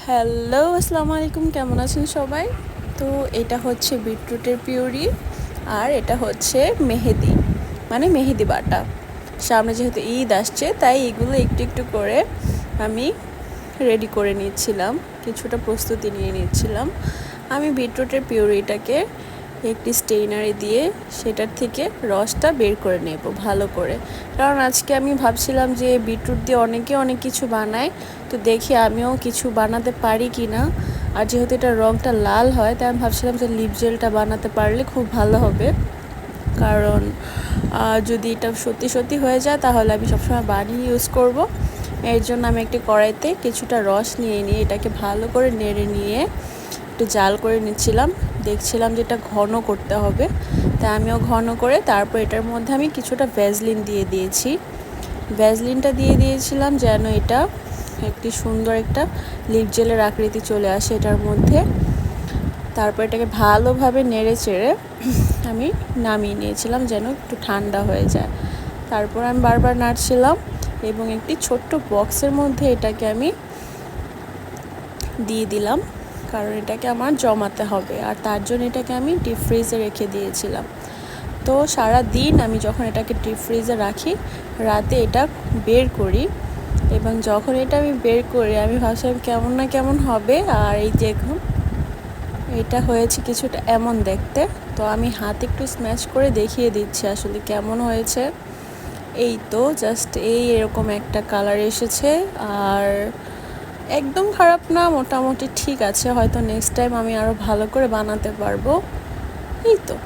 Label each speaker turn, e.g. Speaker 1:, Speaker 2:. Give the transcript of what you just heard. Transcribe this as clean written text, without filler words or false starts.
Speaker 1: Hello, আসসালামু আলাইকুম। কেমন আছেন সবাই? তো এটা হচ্ছে বিটরুটের পিউরি, আর এটা হচ্ছে মেহেদি, মানে মেহেদি বাটা। সামনে যেহেতু ঈদ আসছে, তাই এগুলো একটু একটু করে আমি রেডি করে নিচ্ছিলাম, কিছুটা প্রস্তুতি নিয়ে নিচ্ছিলাম। আমি বিটরুটের পিউরিটাকে একটি স্টেইনারে দিয়ে সেটার থেকে রসটা বের করে নেব ভালো করে, কারণ আজকে আমি ভাবছিলাম যে বিটরুট দিয়ে অনেক কিছু বানায়, তো দেখি আমিও কিছু বানাতে পারি কি না। আর যেহেতু এটা রঙটা লাল হয়, তাই আমি ভাবছিলাম যে লিপ জেলটা বানাতে পারলে খুব ভালো হবে, কারণ যদি এটা সত্যি হয়ে যায় তাহলে আমি সবসময় বানিয়ে ইউজ করব। এর জন্য আমি একটি কড়াইতে কিছুটা রস নিয়ে এটাকে ভালো করে নেড়ে নিয়ে একটু জাল করে নিচ্ছিলাম। দেখছিলাম যে এটা ঘন করতে হবে, তাই আমিও ঘন করে তারপর এটার মধ্যে আমি কিছুটা ভ্যাসলিন দিয়ে দিয়েছি। ভ্যাসলিনটা দিয়ে দিয়েছিলাম যেন এটা একটি সুন্দর একটা লিপ জেলের আকৃতি চলে আসে এটার মধ্যে। তারপর এটাকে ভালোভাবে নেড়ে চেড়ে আমি নামিয়ে নিয়েছিলাম যেন একটু ঠান্ডা হয়ে যায়। তারপর আমি বারবার নাড়ছিলাম এবং একটি ছোট্ট বক্সের মধ্যে এটাকে আমি দিয়ে দিলাম, কারণ এটাকে আমার জমাতে হবে, আর তার জন্য এটাকে আমি ডিপ ফ্রিজে রেখে দিয়েছিলাম। তো সারা দিন আমি যখন এটাকে ডিপ ফ্রিজে রাখি, রাতে এটা বের করি, এবং যখন এটা আমি বের করি আমি ভাবছিলাম কেমন না কেমন হবে। আর এই দেখুন, এটা হয়েছে কিছুটা এমন দেখতে। তো আমি হাত একটু স্ম্যাশ করে দেখিয়ে দিচ্ছি আসলে কেমন হয়েছে। এই তো জাস্ট এরকম একটা কালার এসেছে, আর একদম খারাপ না, মোটামুটি ঠিক আছে। হয়তো নেক্সট টাইম আমি আরও ভালো করে বানাতে পারবো। এই তো।